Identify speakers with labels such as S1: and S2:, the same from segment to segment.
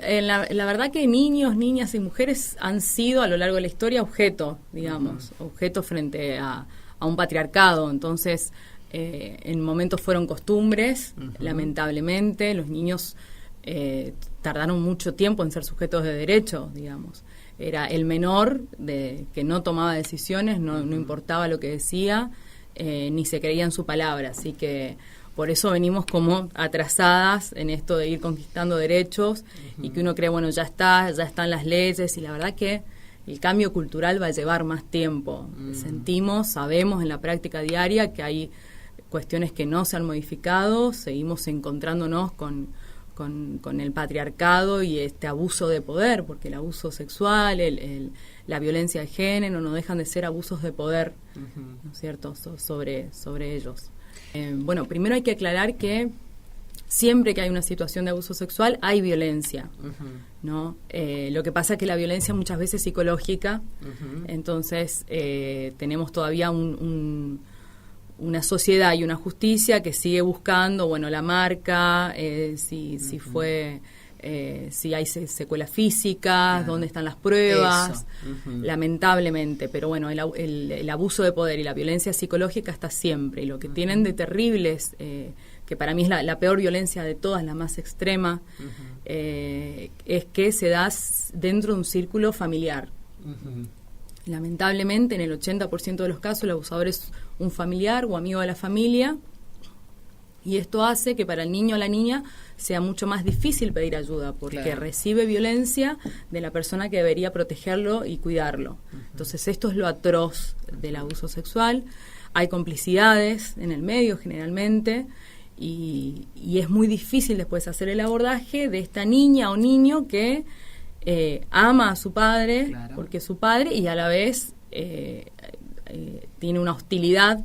S1: la verdad que niños, niñas y mujeres han sido a lo largo de la historia objeto, digamos, objeto frente a un patriarcado. Entonces, en momentos fueron costumbres, lamentablemente. Los niños tardaron mucho tiempo en ser sujetos de derecho, digamos. Era el menor que no tomaba decisiones, no importaba lo que decía, ni se creía en su palabra. Así que por eso venimos como atrasadas en esto de ir conquistando derechos y que uno cree, bueno, ya están las leyes, y la verdad que el cambio cultural va a llevar más tiempo. Sentimos, sabemos en la práctica diaria que hay cuestiones que no se han modificado, seguimos encontrándonos con el patriarcado y este abuso de poder, porque el abuso sexual, la violencia de género no dejan de ser abusos de poder, ¿no es cierto?, sobre ellos. Bueno, primero hay que aclarar que siempre que hay una situación de abuso sexual hay violencia, ¿no? Lo que pasa es que la violencia muchas veces es psicológica, entonces tenemos todavía una sociedad y una justicia que sigue buscando, bueno, la marca, si hay secuelas físicas, dónde están las pruebas, lamentablemente, pero bueno, el abuso de poder y la violencia psicológica está siempre, y lo que tienen de terribles, que para mí es la peor violencia de todas, la más extrema, es que se da dentro de un círculo familiar. Lamentablemente, en el 80% de los casos, el abusador es un familiar o amigo de la familia, y esto hace que para el niño o la niña sea mucho más difícil pedir ayuda, porque recibe violencia de la persona que debería protegerlo y cuidarlo. Entonces, esto es lo atroz del abuso sexual. Hay complicidades en el medio, generalmente, y es muy difícil después hacer el abordaje de esta niña o niño que ama a su padre, porque es su padre, y a la vez tiene una hostilidad,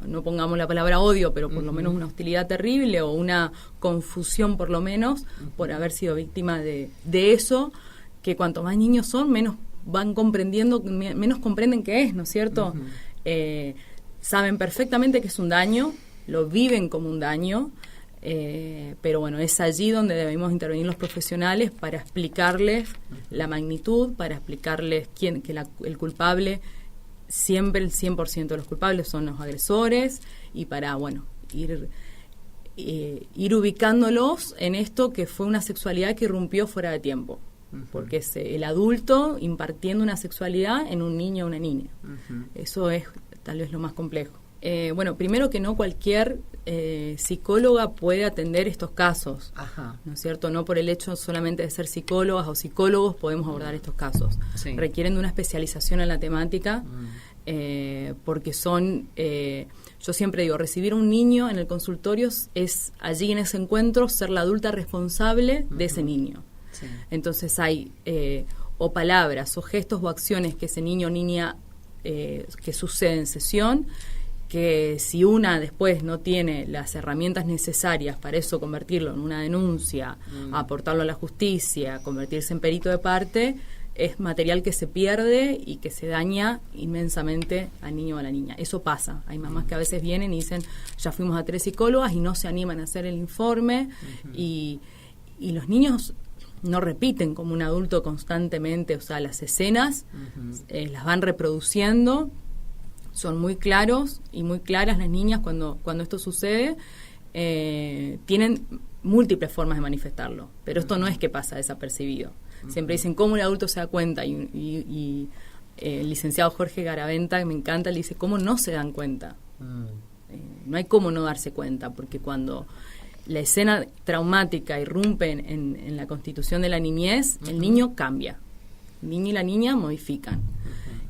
S1: no pongamos la palabra odio, pero por lo menos una hostilidad terrible o una confusión por lo menos por haber sido víctima de eso, que cuanto más niños son, menos van comprendiendo, menos comprenden qué es, ¿no es cierto? Saben perfectamente que es un daño, lo viven como un daño, pero bueno, es allí donde debemos intervenir los profesionales para explicarles la magnitud, para explicarles que el culpable, siempre el 100% de los culpables son los agresores, y para, bueno, ir ubicándolos en esto que fue una sexualidad que irrumpió fuera de tiempo, porque es el adulto impartiendo una sexualidad en un niño o una niña. Eso es tal vez lo más complejo. Bueno, primero que no cualquier psicóloga puede atender estos casos, ¿no es cierto? No por el hecho solamente de ser psicólogas o psicólogos podemos abordar estos casos. Requieren de una especialización en la temática, porque son, yo siempre digo, recibir a un niño en el consultorio es allí en ese encuentro ser la adulta responsable de ese niño. Entonces hay o palabras o gestos o acciones que ese niño o niña que sucede en sesión, que si una después no tiene las herramientas necesarias para eso, convertirlo en una denuncia, aportarlo a la justicia, convertirse en perito de parte, es material que se pierde y que se daña inmensamente al niño o a la niña. Eso pasa. Hay mamás que a veces vienen y dicen, ya fuimos a 3 psicólogas y no se animan a hacer el informe, y los niños no repiten como un adulto constantemente, o sea, las escenas las van reproduciendo. Son muy claros y muy claras las niñas cuando esto sucede. Tienen múltiples formas de manifestarlo, pero esto no es que pasa desapercibido. Siempre dicen cómo el adulto se da cuenta, y el licenciado Jorge Garaventa, que me encanta, le dice cómo no se dan cuenta. No hay cómo no darse cuenta, porque cuando la escena traumática irrumpe en la constitución de la niñez, el niño cambia. El niño y la niña modifican.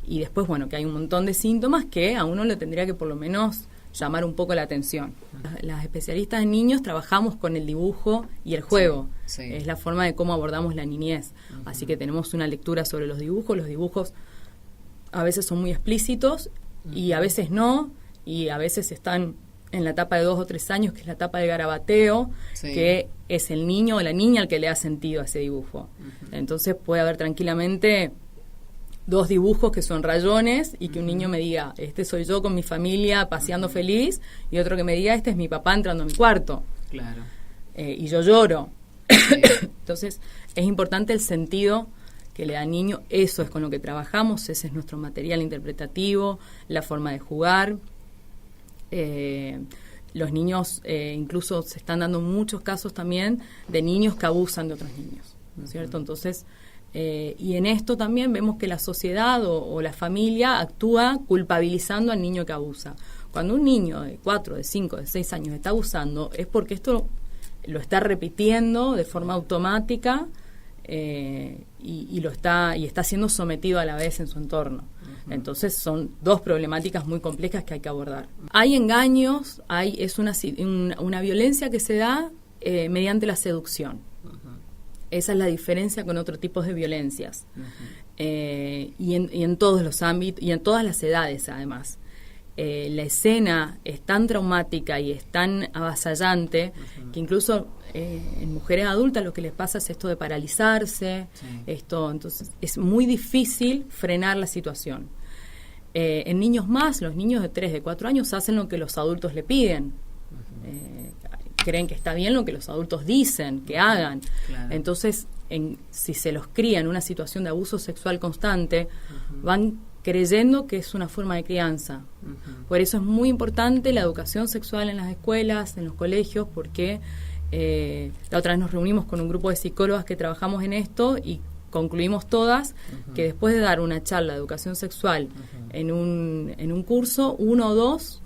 S1: Y después, bueno, que hay un montón de síntomas que a uno le tendría que por lo menos llamar un poco la atención. Las especialistas en niños trabajamos con el dibujo y el juego. Es la forma de cómo abordamos la niñez. Así que tenemos una lectura sobre los dibujos. Los dibujos a veces son muy explícitos y a veces no, y a veces están en la etapa de 2 o 3 años, que es la etapa de garabateo, que es el niño o la niña el que le da sentido a ese dibujo. Entonces puede haber tranquilamente 2 dibujos que son rayones, y que un niño me diga, este soy yo con mi familia paseando feliz, y otro que me diga, este es mi papá entrando en mi cuarto. Y yo lloro. Entonces, es importante el sentido que le da al niño, eso es con lo que trabajamos, ese es nuestro material interpretativo, la forma de jugar. Los niños, incluso se están dando muchos casos también de niños que abusan de otros niños, ¿no es cierto? Entonces, y en esto también vemos que la sociedad o la familia actúa culpabilizando al niño que abusa. Cuando un niño de 4, de 5, de 6 años está abusando, es porque esto lo está repitiendo de forma automática, y está siendo sometido a la vez en su entorno. Entonces son dos problemáticas muy complejas que hay que abordar. Hay engaños, es una violencia que se da mediante la seducción. Esa es la diferencia con otro tipo de violencias. Y en todos los ámbitos y en todas las edades, además. La escena es tan traumática y es tan avasallante que incluso en mujeres adultas lo que les pasa es esto de paralizarse, entonces es muy difícil frenar la situación. En niños más, los niños de 3, de 4 años hacen lo que los adultos le piden. Creen que está bien lo que los adultos dicen que hagan. Claro. Entonces, si se los cría en una situación de abuso sexual constante, van creyendo que es una forma de crianza. Por eso es muy importante la educación sexual en las escuelas, en los colegios, porque la otra vez nos reunimos con un grupo de psicólogas que trabajamos en esto y concluimos todas que después de dar una charla de educación sexual en un curso, 1 o 2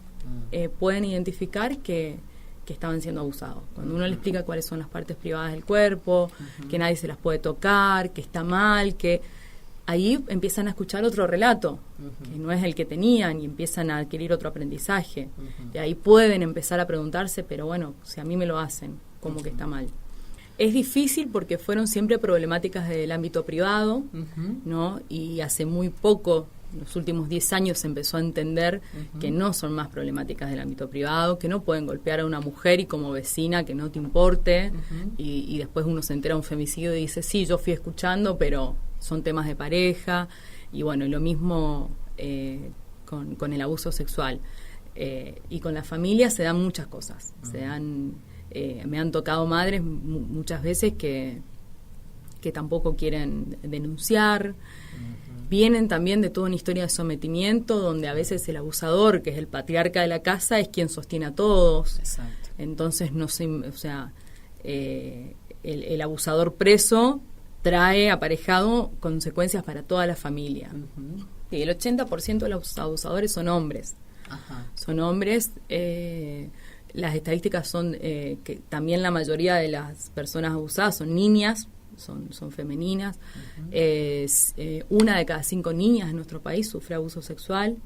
S1: pueden identificar que estaban siendo abusados. Cuando uno le explica cuáles son las partes privadas del cuerpo, que nadie se las puede tocar, que está mal, que ahí empiezan a escuchar otro relato, que no es el que tenían, y empiezan a adquirir otro aprendizaje. Y ahí pueden empezar a preguntarse, pero bueno, si a mí me lo hacen, ¿cómo que está mal? Es difícil porque fueron siempre problemáticas del ámbito privado, ¿no? Y hace muy poco, en los últimos 10 años, se empezó a entender que no son más problemáticas del ámbito privado, que no pueden golpear a una mujer y como vecina que no te importe, y después uno se entera de un femicidio y dice, sí, yo fui escuchando, pero son temas de pareja, y bueno, lo mismo con el abuso sexual. Y con la familia se dan muchas cosas, me han tocado madres muchas veces que tampoco quieren denunciar. Vienen también de toda una historia de sometimiento donde a veces el abusador, que es el patriarca de la casa, es quien sostiene a todos. Exacto. Entonces el abusador preso trae aparejado consecuencias para toda la familia. Y el 80% de los abusadores son hombres. Son hombres. Las estadísticas son que también la mayoría de las personas abusadas son niñas, son femeninas. 1 de cada 5 niñas en nuestro país sufre abuso sexual,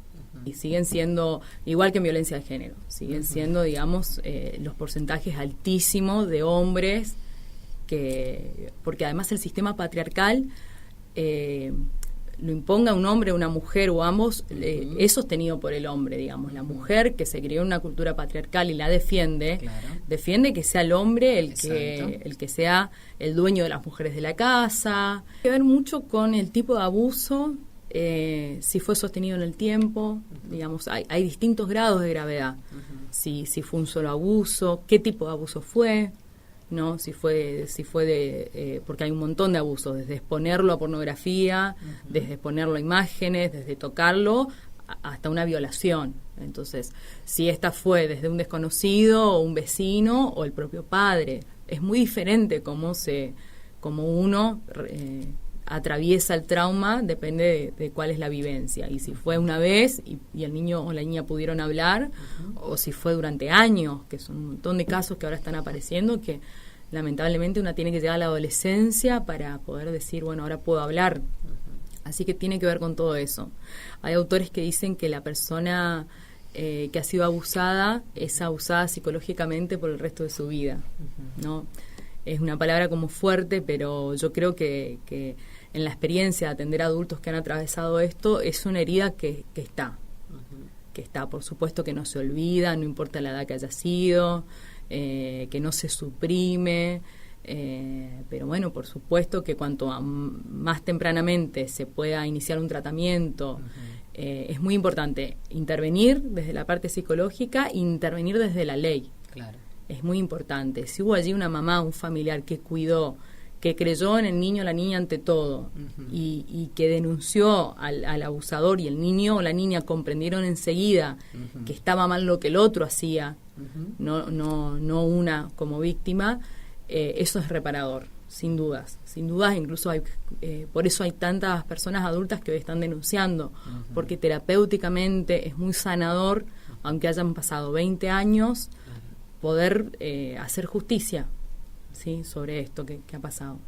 S1: y siguen siendo, igual que en violencia de género, siguen siendo, digamos, los porcentajes altísimos de hombres, porque además el sistema patriarcal lo imponga un hombre, una mujer o ambos, es sostenido por el hombre, digamos. La mujer que se crió en una cultura patriarcal y la defiende, defiende que sea el hombre el que sea el dueño de las mujeres de la casa. Tiene que ver mucho con el tipo de abuso, si fue sostenido en el tiempo, digamos, hay distintos grados de gravedad. Si fue un solo abuso, qué tipo de abuso fue, ¿no? Si fue porque hay un montón de abusos, desde exponerlo a pornografía, desde exponerlo a imágenes, desde tocarlo hasta una violación. Entonces, si esta fue desde un desconocido o un vecino o el propio padre, es muy diferente cómo uno atraviesa el trauma, depende de cuál es la vivencia, y si fue una vez y el niño o la niña pudieron hablar, o si fue durante años, que son un montón de casos que ahora están apareciendo, que lamentablemente una tiene que llegar a la adolescencia para poder decir, bueno, ahora puedo hablar. Así que tiene que ver con todo eso. Hay autores que dicen que la persona que ha sido abusada es abusada psicológicamente por el resto de su vida, ¿no? Es una palabra como fuerte, pero yo creo que en la experiencia de atender a adultos que han atravesado esto, es una herida que está. Que está, por supuesto que no se olvida, no importa la edad que haya sido, que no se suprime, pero bueno, por supuesto que cuanto más tempranamente se pueda iniciar un tratamiento, es muy importante intervenir desde la parte psicológica e intervenir desde la ley. Claro. Es muy importante. Si hubo allí una mamá, un familiar que cuidó, que creyó en el niño o la niña ante todo, y que denunció al abusador, y el niño o la niña comprendieron enseguida que estaba mal lo que el otro hacía, no una como víctima, eso es reparador, sin dudas. Incluso por eso hay tantas personas adultas que hoy están denunciando, porque terapéuticamente es muy sanador, aunque hayan pasado 20 años, poder hacer justicia, ¿sí?, sobre esto que ha pasado.